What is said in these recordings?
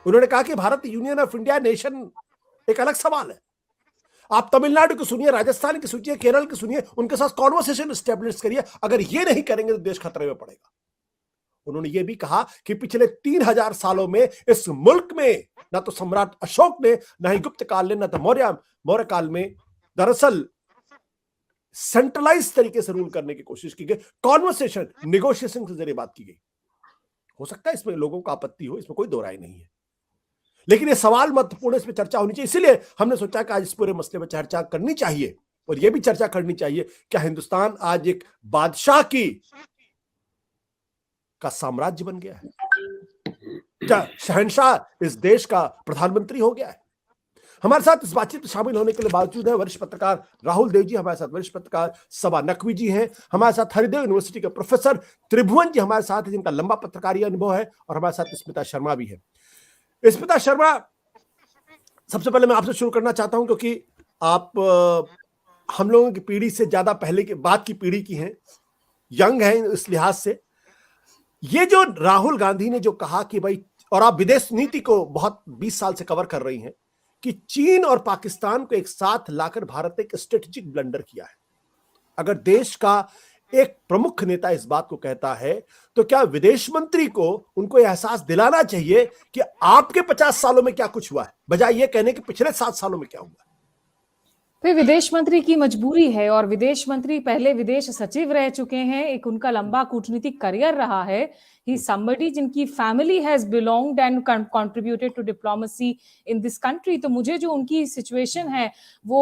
उन्होंने कहा कि Bharat union of India nation एक अलग सवाल है। आप तमिलनाडु की सुनिए, राजस्थान की सुनिए, केरल की सुनिए, उनके साथ कॉन्वर्सेशन स्टेब्लिश करिए। अगर ये नहीं करेंगे तो देश खतरे में पड़ेगा। उन्होंने ये भी कहा कि पिछले 3000 सालों में इस मुल्क में न तो सम्राट अशोक ने, न ही गुप्त काल ने, न तो मौर्य काल में दरअसल सेंट्रलाइज तरीके से रूल करने की कोशिश की गई। कॉन्वर्सेशन, नेगोशिएशन के जरिए बात की गई। हो सकता है इसमें लोगों को आपत्ति हो, इसमें कोई दो राय नहीं है, लेकिन ये सवाल महत्वपूर्ण, इस पर चर्चा होनी चाहिए। इसीलिए हमने सोचा कि आज इस पूरे मसले पर चर्चा करनी चाहिए और यह भी चर्चा करनी चाहिए क्या हिंदुस्तान आज एक बादशाह का साम्राज्य बन गया है? क्या शहंशाह इस देश का प्रधानमंत्री हो गया है? हमारे साथ इस बातचीत में शामिल होने के लिए बावजूद है वरिष्ठ पत्रकार राहुल देव जी, हमारे साथ वरिष्ठ पत्रकार सबा नकवी जी हैं, हमारे साथ हरिदेव यूनिवर्सिटी के प्रोफेसर त्रिभुवन जी हमारे साथ हैं, जिनका लंबा पत्रकारिता अनुभव है, और हमारे साथ स्मिता शर्मा भी है। स्मिता शर्मा, सबसे पहले मैं आपसे शुरू करना चाहता हूं क्योंकि आप हम लोगों की पीढ़ी से ज्यादा पहले के बाद की पीढ़ी की हैं, यंग हैं इस लिहाज से। ये जो राहुल गांधी ने जो कहा कि भाई, और आप विदेश नीति को बहुत 20 साल से कवर कर रही हैं, कि चीन और पाकिस्तान को एक साथ लाकर भारत ने एक स्ट्रेटेजिक ब्लंडर किया है। अगर देश का एक प्रमुख नेता इस बात को कहता है तो क्या विदेश मंत्री को उनको एहसास दिलाना चाहिए कि आपके 50 सालों में क्या कुछ हुआ है, बजाय ये कहने कि पिछले 7 सालों में क्या हुआ। फिर विदेश मंत्री की मजबूरी है, और विदेश मंत्री पहले विदेश सचिव रह चुके हैं, एक उनका लंबा कूटनीतिक करियर रहा है। ही somebody जिनकी family has belonged and contributed to diplomacy in this country. तो मुझे जो उनकी सिचुएशन है वो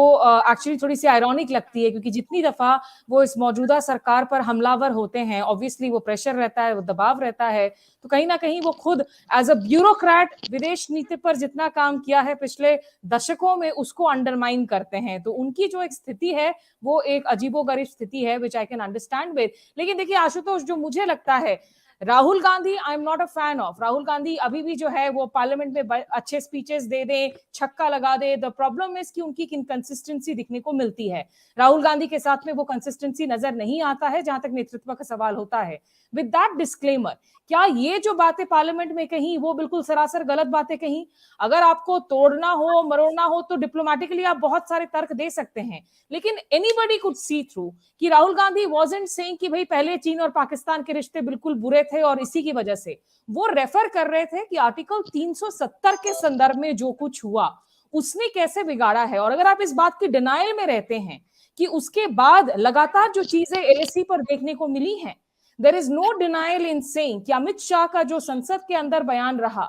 एक्चुअली थोड़ी सी आयरॉनिक लगती है, क्योंकि जितनी दफा वो इस मौजूदा सरकार पर हमलावर होते हैं, ऑब्वियसली वो प्रेशर रहता है, वो दबाव रहता है, तो कहीं ना कहीं वो खुद एज अ ब्यूरोक्रेट विदेश नीति पर जितना काम किया है पिछले दशकों में, उसको अंडरमाइन करते हैं। तो उनकी जो एक स्थिति है वो एक अजीबोगरीब स्थिति है, विच आई कैन अंडरस्टैंड विद। लेकिन देखिए आशुतोष, जो मुझे लगता है, Rahul Gandhi I am not a fan of. Rahul Gandhi अभी भी जो है वो पार्लियामेंट में अच्छे स्पीचेस दे दे, छक्का लगा दे, द प्रॉब्लम इज कि उनकी इनकंसिस्टेंसी दिखने को मिलती है। राहुल गांधी के साथ में वो कंसिस्टेंसी नजर नहीं आता है जहां तक नेतृत्व का सवाल होता है। विद दैट डिस्क्लेमर, क्या ये जो बातें पार्लियामेंट में कही वो बिल्कुल सरासर गलत बातें कही? अगर आपको तोड़ना हो, मरोड़ना हो, तो डिप्लोमेटिकली आप बहुत सारे तर्क दे सकते हैं, लेकिन एनीबडी कुड सी थ्रू कि राहुल गांधी वाजंट सेइंग कि भाई पहले चीन और पाकिस्तान के रिश्ते बिल्कुल बुरे थे और इसी की वजह से। वो रेफर कर रहे थे कि आर्टिकल 370 के संदर्भ में जो कुछ हुआ उसने कैसे बिगाड़ा है। और अगर आप इस बात की डिनायल में रहते हैं कि उसके बाद लगातार जो चीजें एलएसी पर देखने को मिली हैं, there is no denial in saying कि अमित शाह का जो संसद के अंदर बयान रहा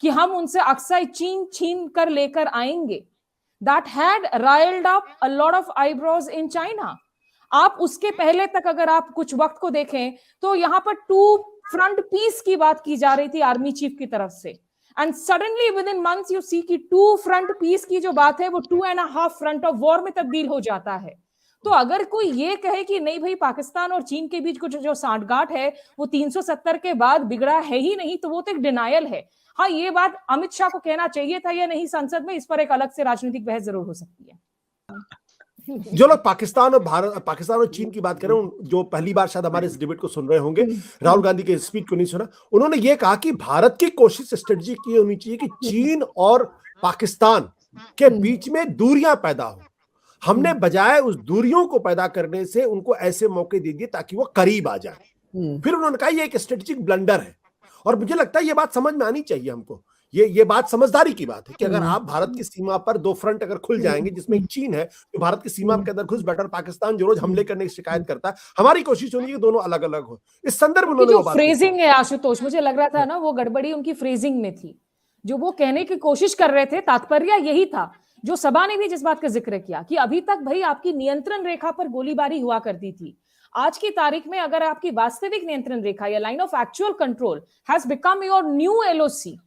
कि हम उनसे अक्साई चीन छीन कर लेकर आएंगे, that had riled up a lot of eyebrows in China. आप उसके पहले तक अगर आप कुछ वक्त को देखें तो यहां पर 2 फ्रंट पीस की बात की जा रही थी आर्मी चीफ की तरफ से, and suddenly within months you see कि 2 फ्रंट पीस की जो बात है वो 2.5 फ्रंट ऑफ वॉर में तब्दील हो जाता है। तो अगर कोई ये कहे कि नहीं भाई पाकिस्तान और चीन के बीच कुछ जो सांठगांठ है वो 370 के बाद बिगड़ा है ही नहीं, तो वो तो एक डिनायल है। हाँ, ये बात अमित शाह को कहना चाहिए था या नहीं संसद में, इस पर एक अलग से राजनीतिक बहस जरूर हो सकती है। जो लोग पाकिस्तान और चीन की बात कर रहे हैं, जो पहली बार शायद हमारे इस डिबेट को सुन रहे होंगे, राहुल गांधी के स्पीच को नहीं सुना, उन्होंने ये कहा कि भारत की कोशिश स्ट्रेटजी की होनी चाहिए कि चीन और पाकिस्तान के बीच में दूरियां पैदा हो। हमने बजाय उस दूरियों को पैदा करने से उनको ऐसे मौके दे दिए ताकि वो करीब आ जाए। फिर उन्होंने कहा ये एक स्ट्रेटेजिक ब्लंडर है, और मुझे लगता है ये बात समझ में आनी चाहिए हमको। ये बात समझदारी की बात है कि अगर आप भारत की सीमा पर 2 फ्रंट अगर खुल जाएंगे, जिसमें चीन है जो भारत की सीमा के अंदर घुस बैठा, पाकिस्तान जो रोज हमले करने की शिकायत करता है, हमारी कोशिश होनी चाहिए दोनों अलग अलग हो। इस संदर्भ में जो फ्रेजिंग है आशुतोष, मुझे लग रहा था ना वो गड़बड़ी उनकी फ्रेजिंग में थी। जो वो कहने की कोशिश कर रहे थे तात्पर्य यही था, जो सबा ने भी जिस बात का जिक्र किया कि अभी तक भाई आपकी नियंत्रण रेखा पर गोलीबारी हुआ करती थी, आज की तारीख में अगर आपकी वास्तविक नियंत्रण रेखा या line of actual control has become your new LOC.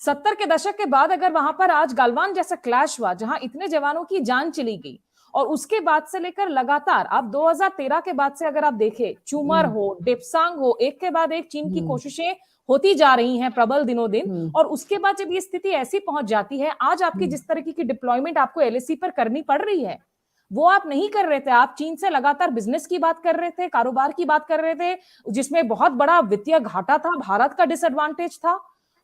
70 के दशक के बाद अगर वहां पर आज गलवान जैसा क्लैश हुआ जहां इतने जवानों की जान चली गई, और उसके बाद से लेकर लगातार आप 2013 के बाद से अगर आप देखें, चुमर हो, डेप्सांग हो, एक के बाद एक चीन की कोशिशें होती जा रही हैं प्रबल दिनों दिन, और उसके बाद जब ये स्थिति ऐसी पहुंच जाती है, आज आपकी जिस तरीके की डिप्लॉयमेंट आपको एलएसी पर करनी पड़ रही है वो आप नहीं कर रहे थे। आप चीन से लगातार बिजनेस की बात कर रहे थे, कारोबार की बात कर रहे थे, जिसमें बहुत बड़ा वित्तीय घाटा था, भारत का डिसएडवांटेज था।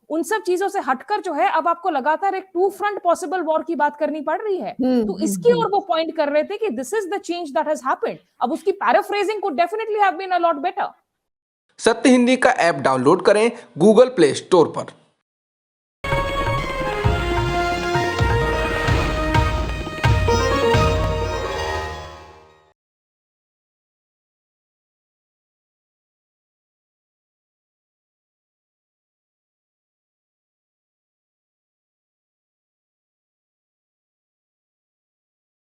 उन सब चीजों से हटकर जो है अब आपको लगातार एक टू फ्रंट पॉसिबल वॉर की बात करनी पड़ रही है। तो इसकी ओर वो पॉइंट कर रहे थे कि this is the change that has happened. अब उसकी paraphrasing could definitely have been a lot better. Satya Hindi का ऐप डाउनलोड करें गूगल प्ले स्टोर पर।